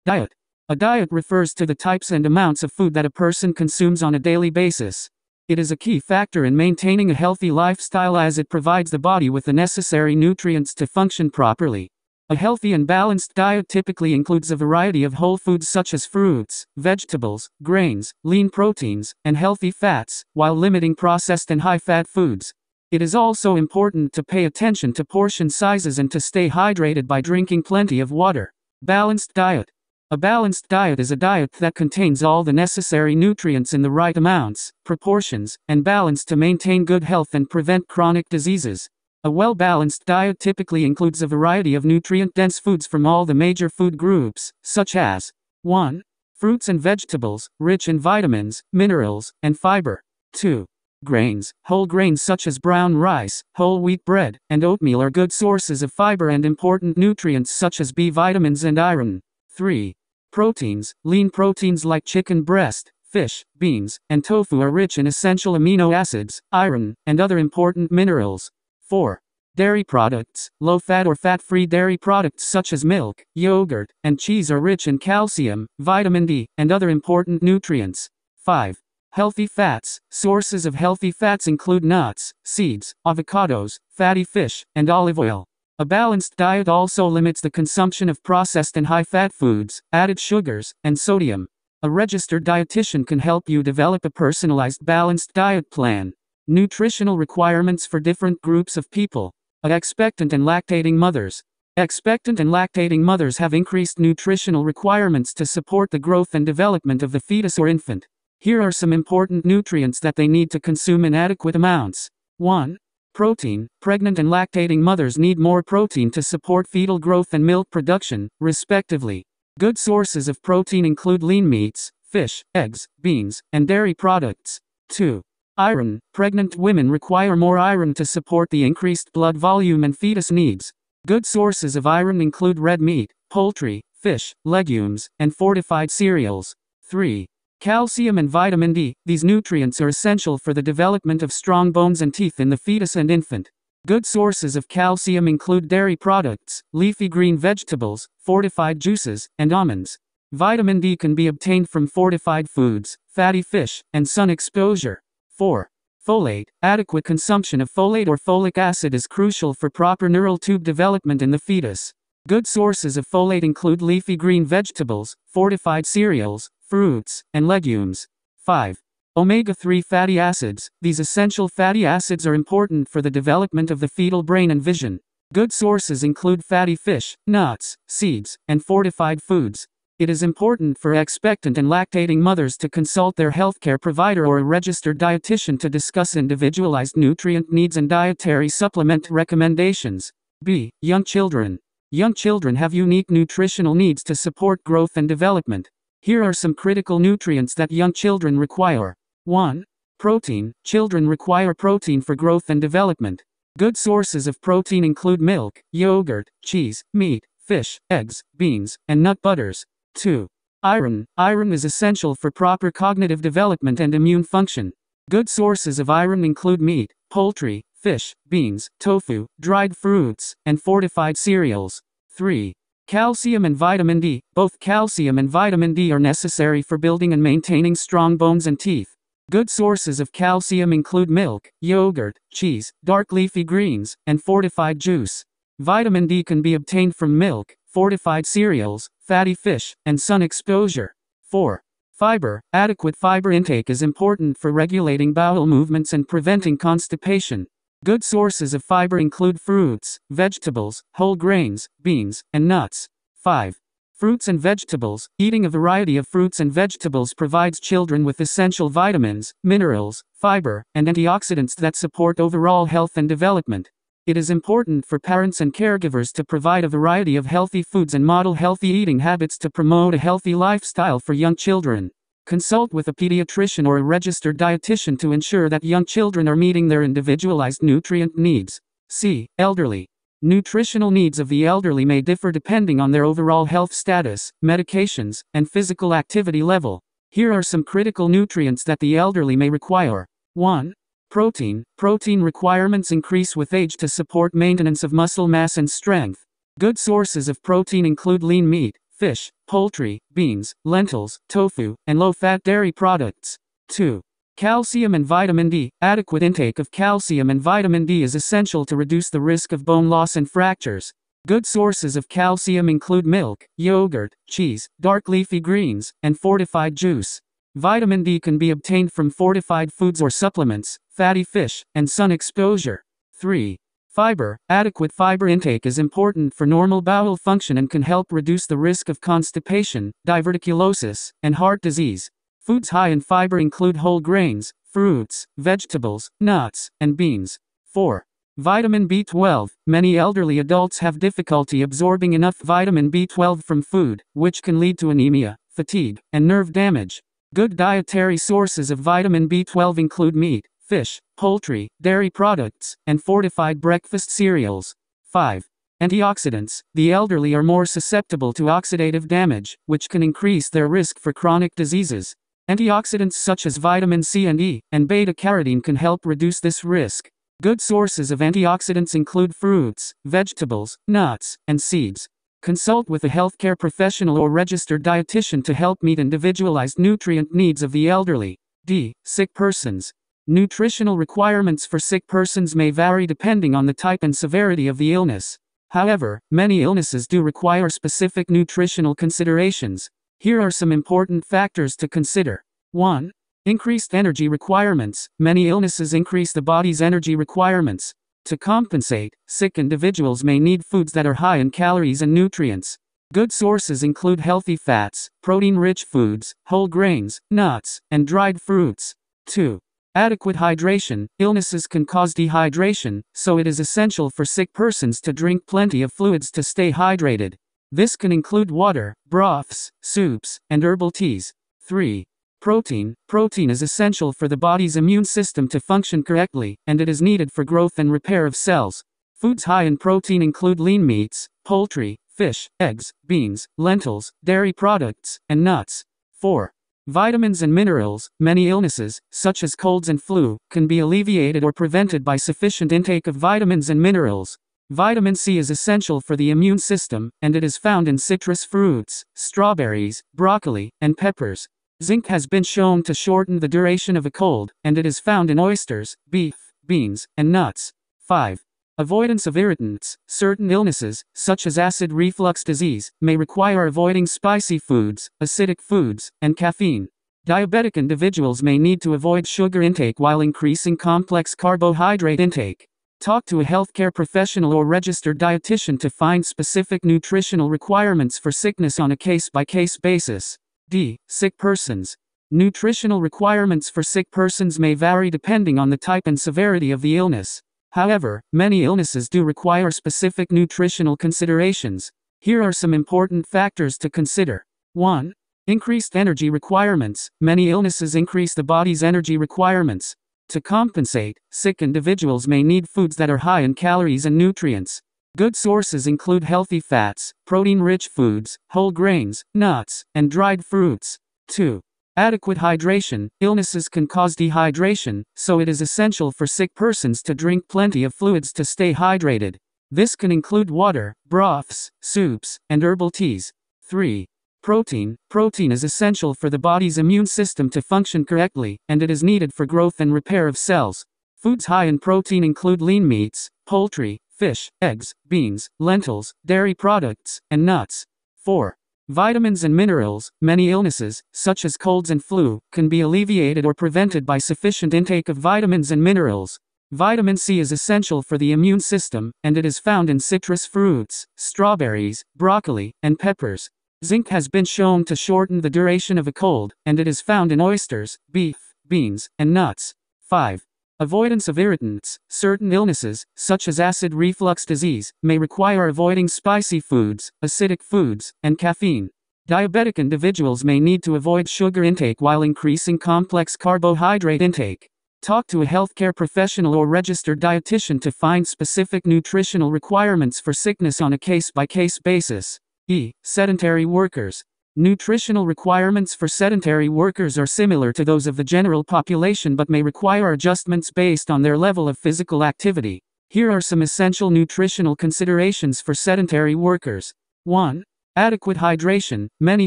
Diet. A diet refers to the types and amounts of food that a person consumes on a daily basis. It is a key factor in maintaining a healthy lifestyle as it provides the body with the necessary nutrients to function properly. A healthy and balanced diet typically includes a variety of whole foods such as fruits, vegetables, grains, lean proteins, and healthy fats, while limiting processed and high-fat foods. It is also important to pay attention to portion sizes and to stay hydrated by drinking plenty of water. Balanced diet. A balanced diet is a diet that contains all the necessary nutrients in the right amounts, proportions, and balance to maintain good health and prevent chronic diseases. A well-balanced diet typically includes a variety of nutrient-dense foods from all the major food groups, such as 1. Fruits and vegetables, rich in vitamins, minerals, and fiber. 2. Grains. Whole grains such as brown rice, whole wheat bread, and oatmeal are good sources of fiber and important nutrients such as B vitamins and iron. 3. Proteins. Lean proteins like chicken breast, fish, beans, and tofu are rich in essential amino acids, iron, and other important minerals. 4. Dairy products. Low-fat or fat-free dairy products such as milk, yogurt, and cheese are rich in calcium, vitamin D, and other important nutrients. 5. Healthy fats. Sources of healthy fats include nuts, seeds, avocados, fatty fish, and olive oil. A balanced diet also limits the consumption of processed and high-fat foods, added sugars, and sodium. A registered dietitian can help you develop a personalized balanced diet plan. Nutritional requirements for different groups of people. Expectant and lactating mothers. Expectant and lactating mothers have increased nutritional requirements to support the growth and development of the fetus or infant. Here are some important nutrients that they need to consume in adequate amounts. 1. Protein. Pregnant and lactating mothers need more protein to support fetal growth and milk production, respectively. Good sources of protein include lean meats, fish, eggs, beans, and dairy products. 2. Iron. Pregnant women require more iron to support the increased blood volume and fetus needs. Good sources of iron include red meat, poultry, fish, legumes, and fortified cereals. 3. Calcium and vitamin D. These nutrients are essential for the development of strong bones and teeth in the fetus and infant. Good sources of calcium include dairy products, leafy green vegetables, fortified juices, and almonds. Vitamin D can be obtained from fortified foods, fatty fish, and sun exposure. 4. Folate. Adequate consumption of folate or folic acid is crucial for proper neural tube development in the fetus. Good sources of folate include leafy green vegetables, fortified cereals, fruits, and legumes. 5. Omega-3 fatty acids. These essential fatty acids are important for the development of the fetal brain and vision. Good sources include fatty fish, nuts, seeds, and fortified foods. It is important for expectant and lactating mothers to consult their healthcare provider or a registered dietitian to discuss individualized nutrient needs and dietary supplement recommendations. B. Young children. Young children have unique nutritional needs to support growth and development. Here are some critical nutrients that young children require. 1. Protein. Children require protein for growth and development. Good sources of protein include milk, yogurt, cheese, meat, fish, eggs, beans, and nut butters. 2. Iron. Iron is essential for proper cognitive development and immune function. Good sources of iron include meat, poultry, fish, beans, tofu, dried fruits, and fortified cereals. 3. Calcium and vitamin D. Both calcium and vitamin D are necessary for building and maintaining strong bones and teeth. Good sources of calcium include milk, yogurt, cheese, dark leafy greens, and fortified juice. Vitamin D can be obtained from milk, fortified cereals, fatty fish, and sun exposure. 4. Fiber. Adequate fiber intake is important for regulating bowel movements and preventing constipation. Good sources of fiber include fruits, vegetables, whole grains, beans, and nuts. 5. Fruits and vegetables. Eating a variety of fruits and vegetables provides children with essential vitamins, minerals, fiber, and antioxidants that support overall health and development. It is important for parents and caregivers to provide a variety of healthy foods and model healthy eating habits to promote a healthy lifestyle for young children. Consult with a pediatrician or a registered dietitian to ensure that young children are meeting their individualized nutrient needs. C. Elderly. Nutritional needs of the elderly may differ depending on their overall health status, medications, and physical activity level. Here are some critical nutrients that the elderly may require. 1. Protein. Protein requirements increase with age to support maintenance of muscle mass and strength. Good sources of protein include lean meat, fish, poultry, beans, lentils, tofu, and low-fat dairy products. 2. Calcium and vitamin D. Adequate intake of calcium and vitamin D is essential to reduce the risk of bone loss and fractures. Good sources of calcium include milk, yogurt, cheese, dark leafy greens, and fortified juice. Vitamin D can be obtained from fortified foods or supplements, fatty fish, and sun exposure. 3. Fiber. Adequate fiber intake is important for normal bowel function and can help reduce the risk of constipation, diverticulosis, and heart disease. Foods high in fiber include whole grains, fruits, vegetables, nuts, and beans. 4. Vitamin B12. Many elderly adults have difficulty absorbing enough vitamin B12 from food, which can lead to anemia, fatigue, and nerve damage. Good dietary sources of vitamin B12 include meat, fish, poultry, dairy products, and fortified breakfast cereals. 5. Antioxidants. The elderly are more susceptible to oxidative damage, which can increase their risk for chronic diseases. Antioxidants such as vitamin C and E, and beta-carotene can help reduce this risk. Good sources of antioxidants include fruits, vegetables, nuts, and seeds. Consult with a healthcare professional or registered dietitian to help meet individualized nutrient needs of the elderly. D. Sick persons. Nutritional requirements for sick persons may vary depending on the type and severity of the illness. However, many illnesses do require specific nutritional considerations. Here are some important factors to consider. 1. Increased energy requirements. Many illnesses increase the body's energy requirements. To compensate, sick individuals may need foods that are high in calories and nutrients. Good sources include healthy fats, protein-rich foods, whole grains, nuts, and dried fruits. 2. Adequate hydration. Illnesses can cause dehydration, so it is essential for sick persons to drink plenty of fluids to stay hydrated. This can include water, broths, soups, and herbal teas. 3. Protein. Protein is essential for the body's immune system to function correctly, and it is needed for growth and repair of cells. Foods high in protein include lean meats, poultry, fish, eggs, beans, lentils, dairy products, and nuts. 4. Vitamins and minerals. Many illnesses, such as colds and flu, can be alleviated or prevented by sufficient intake of vitamins and minerals. Vitamin C is essential for the immune system, and it is found in citrus fruits, strawberries, broccoli, and peppers. Zinc has been shown to shorten the duration of a cold, and it is found in oysters, beef, beans, and nuts. 5. Avoidance of irritants. Certain illnesses, such as acid reflux disease, may require avoiding spicy foods, acidic foods, and caffeine. Diabetic individuals may need to avoid sugar intake while increasing complex carbohydrate intake. Talk to a healthcare professional or registered dietitian to find specific nutritional requirements for sickness on a case-by-case basis. D. Sick persons. Nutritional requirements for sick persons may vary depending on the type and severity of the illness. However, many illnesses do require specific nutritional considerations. Here are some important factors to consider. 1. Increased energy requirements. Many illnesses increase the body's energy requirements. To compensate, sick individuals may need foods that are high in calories and nutrients. Good sources include healthy fats, protein-rich foods, whole grains, nuts, and dried fruits. 2. Adequate hydration. Illnesses can cause dehydration, so it is essential for sick persons to drink plenty of fluids to stay hydrated. This can include water, broths, soups, and herbal teas. 3. Protein. Protein is essential for the body's immune system to function correctly, and it is needed for growth and repair of cells. Foods high in protein include lean meats, poultry, fish, eggs, beans, lentils, dairy products, and nuts. 4. Vitamins and minerals. Many illnesses, such as colds and flu, can be alleviated or prevented by sufficient intake of vitamins and minerals. Vitamin C is essential for the immune system, and it is found in citrus fruits, strawberries, broccoli, and peppers. Zinc has been shown to shorten the duration of a cold, and it is found in oysters, beef, beans, and nuts. 5. Avoidance of irritants. Certain illnesses, such as acid reflux disease, may require avoiding spicy foods, acidic foods, and caffeine. Diabetic individuals may need to avoid sugar intake while increasing complex carbohydrate intake. Talk to a healthcare professional or registered dietitian to find specific nutritional requirements for sickness on a case-by-case basis. E. Sedentary workers. Nutritional requirements for sedentary workers are similar to those of the general population but may require adjustments based on their level of physical activity. Here are some essential nutritional considerations for sedentary workers. 1. Adequate hydration. Many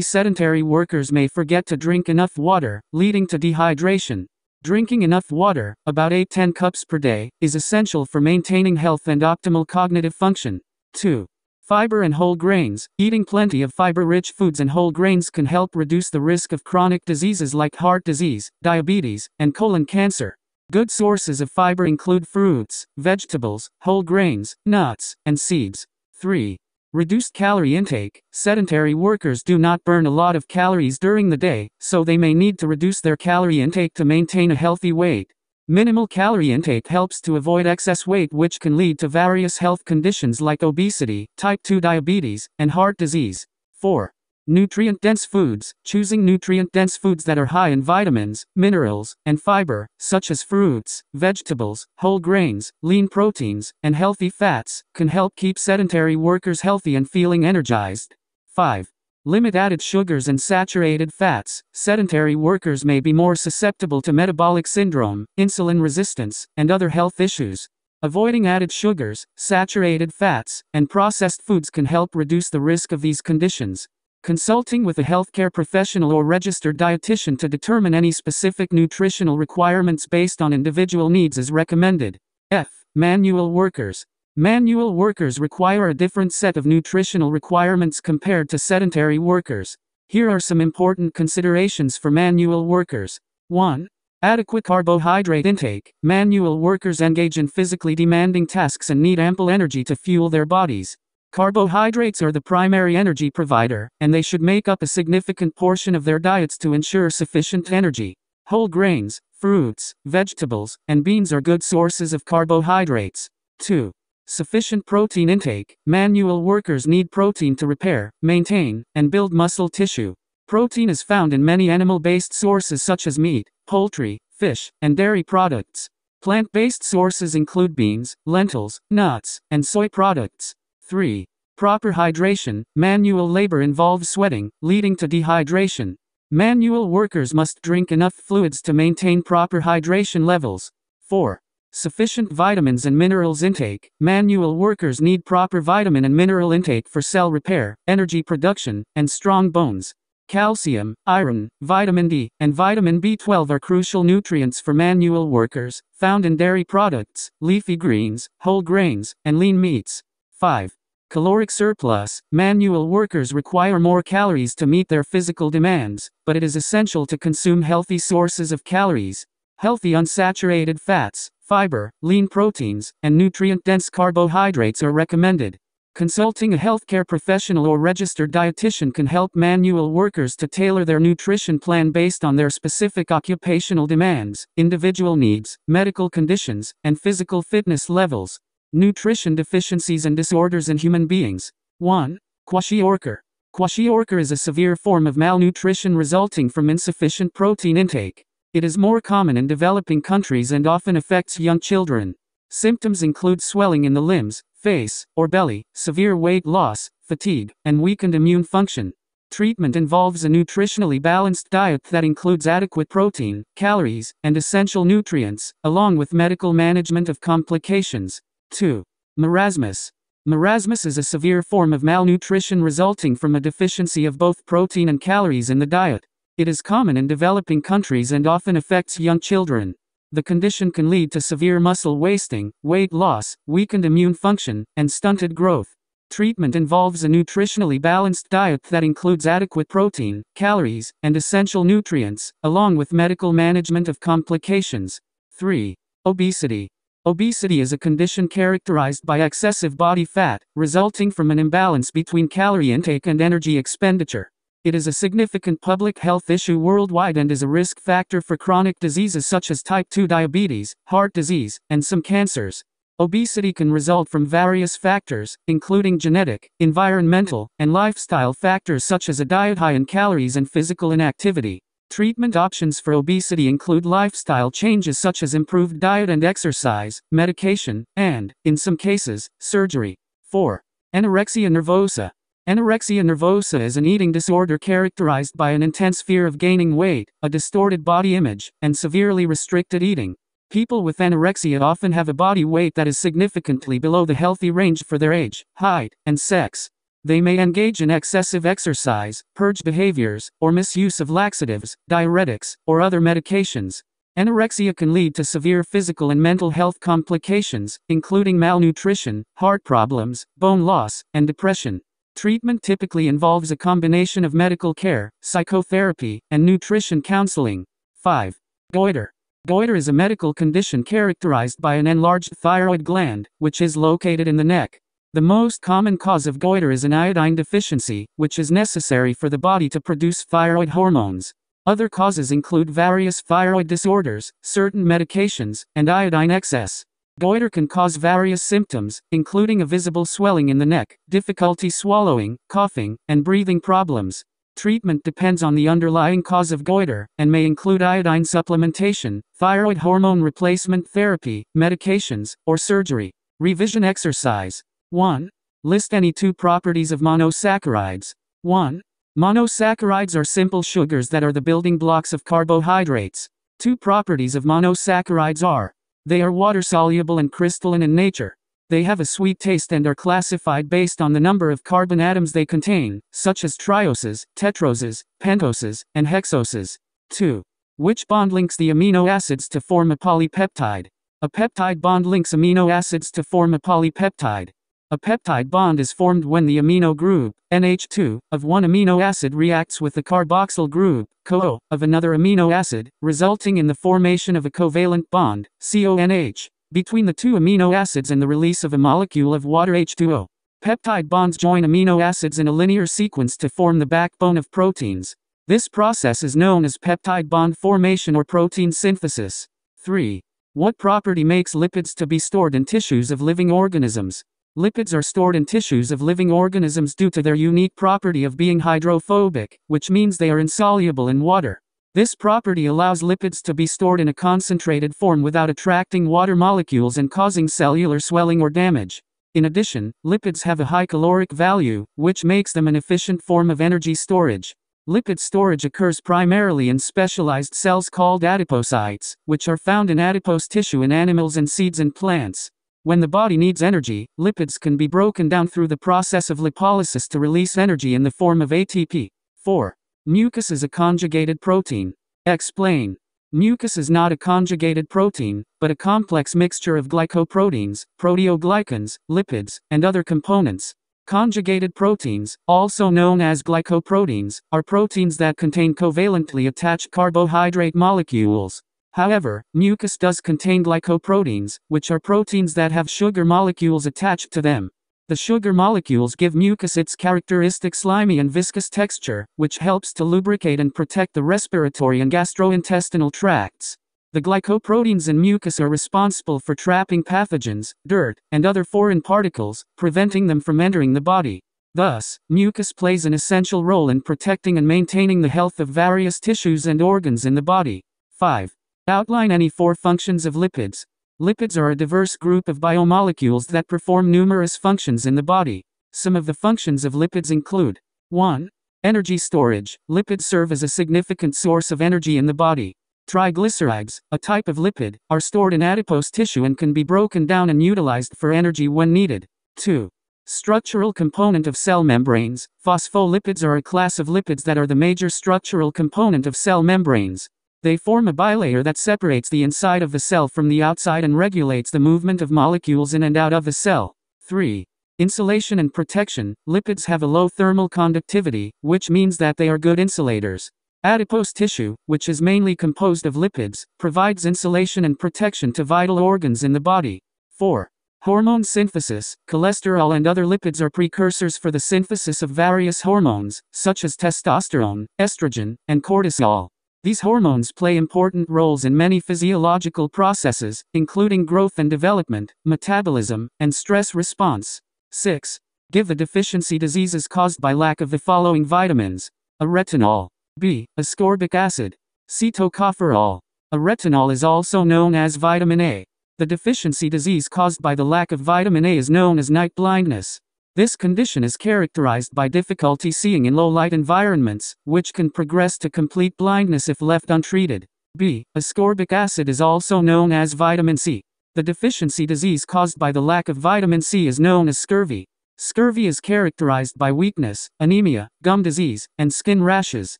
sedentary workers may forget to drink enough water, leading to dehydration. Drinking enough water, about 8-10 cups per day, is essential for maintaining health and optimal cognitive function. 2. Fiber and whole grains. Eating plenty of fiber-rich foods and whole grains can help reduce the risk of chronic diseases like heart disease, diabetes, and colon cancer. Good sources of fiber include fruits, vegetables, whole grains, nuts, and seeds. 3. Reduced calorie intake. Sedentary workers do not burn a lot of calories during the day, so they may need to reduce their calorie intake to maintain a healthy weight. Minimal calorie intake helps to avoid excess weight, which can lead to various health conditions like obesity, type 2 diabetes, and heart disease. 4. Nutrient-dense foods. Choosing nutrient-dense foods that are high in vitamins, minerals, and fiber, such as fruits, vegetables, whole grains, lean proteins, and healthy fats, can help keep sedentary workers healthy and feeling energized. 5. Limit added sugars and saturated fats. Sedentary workers may be more susceptible to metabolic syndrome, insulin resistance, and other health issues. Avoiding added sugars, saturated fats, and processed foods can help reduce the risk of these conditions. Consulting with a healthcare professional or registered dietitian to determine any specific nutritional requirements based on individual needs is recommended. F. Manual workers. Manual workers require a different set of nutritional requirements compared to sedentary workers. Here are some important considerations for manual workers. 1. Adequate carbohydrate intake. Manual workers engage in physically demanding tasks and need ample energy to fuel their bodies. Carbohydrates are the primary energy provider, and they should make up a significant portion of their diets to ensure sufficient energy. Whole grains, fruits, vegetables, and beans are good sources of carbohydrates. 2. Sufficient protein intake. Manual workers need protein to repair, maintain, and build muscle tissue. Protein is found in many animal-based sources such as meat, poultry, fish, and dairy products. Plant-based sources include beans, lentils, nuts, and soy products. 3. Proper hydration. Manual labor involves sweating, leading to dehydration. Manual workers must drink enough fluids to maintain proper hydration levels. 4. Sufficient vitamins and minerals intake. Manual workers need proper vitamin and mineral intake for cell repair, energy production, and strong bones. Calcium, iron, vitamin D, and vitamin B12 are crucial nutrients for manual workers, found in dairy products, leafy greens, whole grains, and lean meats. 5. Caloric surplus. Manual workers require more calories to meet their physical demands, but it is essential to consume healthy sources of calories. Healthy unsaturated fats, fiber, lean proteins, and nutrient-dense carbohydrates are recommended. Consulting a healthcare professional or registered dietitian can help manual workers to tailor their nutrition plan based on their specific occupational demands, individual needs, medical conditions, and physical fitness levels. Nutrition deficiencies and disorders in human beings. 1. Kwashiorkor. Kwashiorkor is a severe form of malnutrition resulting from insufficient protein intake. It is more common in developing countries and often affects young children. Symptoms include swelling in the limbs, face, or belly, severe weight loss, fatigue, and weakened immune function. Treatment involves a nutritionally balanced diet that includes adequate protein, calories, and essential nutrients, along with medical management of complications. 2. Marasmus. Marasmus is a severe form of malnutrition resulting from a deficiency of both protein and calories in the diet. It is common in developing countries and often affects young children. The condition can lead to severe muscle wasting, weight loss, weakened immune function, and stunted growth. Treatment involves a nutritionally balanced diet that includes adequate protein, calories, and essential nutrients, along with medical management of complications. 3. Obesity. Obesity is a condition characterized by excessive body fat, resulting from an imbalance between calorie intake and energy expenditure. It is a significant public health issue worldwide and is a risk factor for chronic diseases such as type 2 diabetes, heart disease, and some cancers. Obesity can result from various factors, including genetic, environmental, and lifestyle factors such as a diet high in calories and physical inactivity. Treatment options for obesity include lifestyle changes such as improved diet and exercise, medication, and, in some cases, surgery. 4. Anorexia nervosa. Anorexia nervosa is an eating disorder characterized by an intense fear of gaining weight, a distorted body image, and severely restricted eating. People with anorexia often have a body weight that is significantly below the healthy range for their age, height, and sex. They may engage in excessive exercise, purge behaviors, or misuse of laxatives, diuretics, or other medications. Anorexia can lead to severe physical and mental health complications, including malnutrition, heart problems, bone loss, and depression. Treatment typically involves a combination of medical care, psychotherapy, and nutrition counseling. 5. Goiter. Goiter is a medical condition characterized by an enlarged thyroid gland, which is located in the neck. The most common cause of goiter is an iodine deficiency, which is necessary for the body to produce thyroid hormones. Other causes include various thyroid disorders, certain medications, and iodine excess. Goiter can cause various symptoms, including a visible swelling in the neck, difficulty swallowing, coughing, and breathing problems. Treatment depends on the underlying cause of goiter, and may include iodine supplementation, thyroid hormone replacement therapy, medications, or surgery. Revision exercise. 1. List any 2 properties of monosaccharides. 1. Monosaccharides are simple sugars that are the building blocks of carbohydrates. 2 properties of monosaccharides are: they are water-soluble and crystalline in nature. They have a sweet taste and are classified based on the number of carbon atoms they contain, such as trioses, tetroses, pentoses, and hexoses. 2. Which bond links the amino acids to form a polypeptide? A peptide bond links amino acids to form a polypeptide. A peptide bond is formed when the amino group, NH2, of one amino acid reacts with the carboxyl group, COO, of another amino acid, resulting in the formation of a covalent bond, CONH, between the 2 amino acids and the release of a molecule of water H2O. Peptide bonds join amino acids in a linear sequence to form the backbone of proteins. This process is known as peptide bond formation or protein synthesis. 3. What property makes lipids to be stored in tissues of living organisms? Lipids are stored in tissues of living organisms due to their unique property of being hydrophobic, which means they are insoluble in water. This property allows lipids to be stored in a concentrated form without attracting water molecules and causing cellular swelling or damage. In addition, lipids have a high caloric value, which makes them an efficient form of energy storage. Lipid storage occurs primarily in specialized cells called adipocytes, which are found in adipose tissue in animals and seeds in plants. When the body needs energy, lipids can be broken down through the process of lipolysis to release energy in the form of ATP. 4. Mucus is a conjugated protein. Explain. Mucus is not a conjugated protein, but a complex mixture of glycoproteins, proteoglycans, lipids, and other components. Conjugated proteins, also known as glycoproteins, are proteins that contain covalently attached carbohydrate molecules. However, mucus does contain glycoproteins, which are proteins that have sugar molecules attached to them. The sugar molecules give mucus its characteristic slimy and viscous texture, which helps to lubricate and protect the respiratory and gastrointestinal tracts. The glycoproteins in mucus are responsible for trapping pathogens, dirt, and other foreign particles, preventing them from entering the body. Thus, mucus plays an essential role in protecting and maintaining the health of various tissues and organs in the body. 5. Outline any 4 functions of lipids. Lipids are a diverse group of biomolecules that perform numerous functions in the body. Some of the functions of lipids include: 1. Energy storage. Lipids serve as a significant source of energy in the body. Triglycerides, a type of lipid, are stored in adipose tissue and can be broken down and utilized for energy when needed. 2. Structural component of cell membranes. Phospholipids are a class of lipids that are the major structural component of cell membranes. They form a bilayer that separates the inside of the cell from the outside and regulates the movement of molecules in and out of the cell. 3. Insulation and protection. Lipids have a low thermal conductivity, which means that they are good insulators. Adipose tissue, which is mainly composed of lipids, provides insulation and protection to vital organs in the body. 4. Hormone synthesis. Cholesterol and other lipids are precursors for the synthesis of various hormones, such as testosterone, estrogen, and cortisol. These hormones play important roles in many physiological processes, including growth and development, metabolism, and stress response. 6. Give the deficiency diseases caused by lack of the following vitamins: A. Retinol. B. Ascorbic acid. C. Tocopherol. A. Retinol is also known as vitamin A. The deficiency disease caused by the lack of vitamin A is known as night blindness. This condition is characterized by difficulty seeing in low-light environments, which can progress to complete blindness if left untreated. B. Ascorbic acid is also known as vitamin C. The deficiency disease caused by the lack of vitamin C is known as scurvy. Scurvy is characterized by weakness, anemia, gum disease, and skin rashes.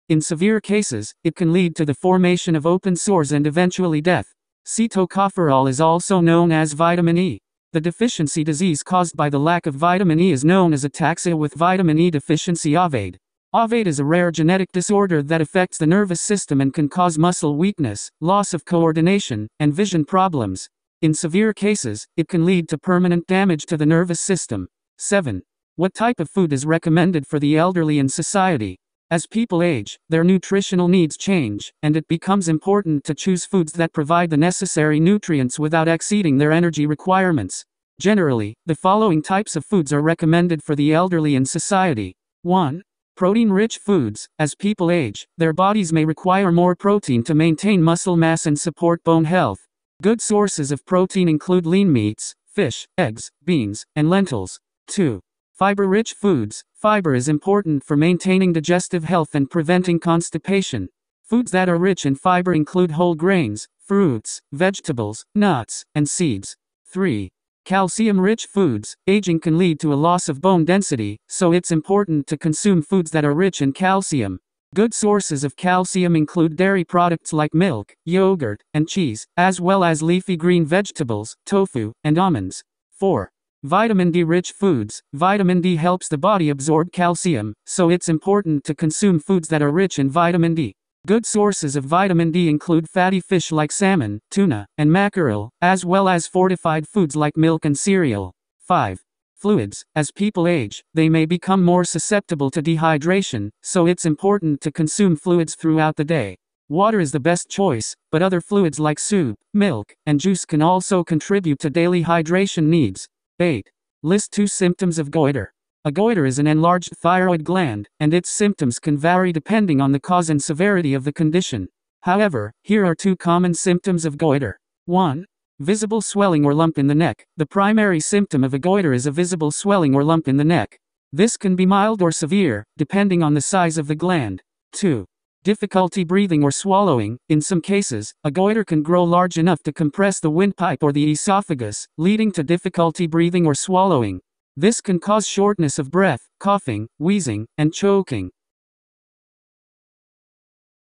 In severe cases, it can lead to the formation of open sores and eventually death. Cetocopherol is also known as vitamin E. The deficiency disease caused by the lack of vitamin E is known as ataxia with vitamin E deficiency AVADE. AVADE is a rare genetic disorder that affects the nervous system and can cause muscle weakness, loss of coordination, and vision problems. In severe cases, it can lead to permanent damage to the nervous system. 7. What type of food is recommended for the elderly in society? As people age, their nutritional needs change, and it becomes important to choose foods that provide the necessary nutrients without exceeding their energy requirements. Generally, the following types of foods are recommended for the elderly in society. 1. Protein-rich foods. As people age, their bodies may require more protein to maintain muscle mass and support bone health. Good sources of protein include lean meats, fish, eggs, beans, and lentils. 2. Fiber-rich foods. Fiber is important for maintaining digestive health and preventing constipation. Foods that are rich in fiber include whole grains, fruits, vegetables, nuts, and seeds. 3. Calcium-rich foods. Aging can lead to a loss of bone density, so it's important to consume foods that are rich in calcium. Good sources of calcium include dairy products like milk, yogurt, and cheese, as well as leafy green vegetables, tofu, and almonds. 4. Vitamin D-rich foods. Vitamin D helps the body absorb calcium, so it's important to consume foods that are rich in vitamin D. Good sources of vitamin D include fatty fish like salmon, tuna, and mackerel, as well as fortified foods like milk and cereal. 5. Fluids. As people age, they may become more susceptible to dehydration, so it's important to consume fluids throughout the day. Water is the best choice, but other fluids like soup, milk, and juice can also contribute to daily hydration needs. 8. List 2 symptoms of goiter. A goiter is an enlarged thyroid gland, and its symptoms can vary depending on the cause and severity of the condition. However, here are 2 common symptoms of goiter. 1. Visible swelling or lump in the neck. The primary symptom of a goiter is a visible swelling or lump in the neck. This can be mild or severe, depending on the size of the gland. 2. Difficulty breathing or swallowing. In some cases, a goiter can grow large enough to compress the windpipe or the esophagus, leading to difficulty breathing or swallowing. This can cause shortness of breath, coughing, wheezing, and choking.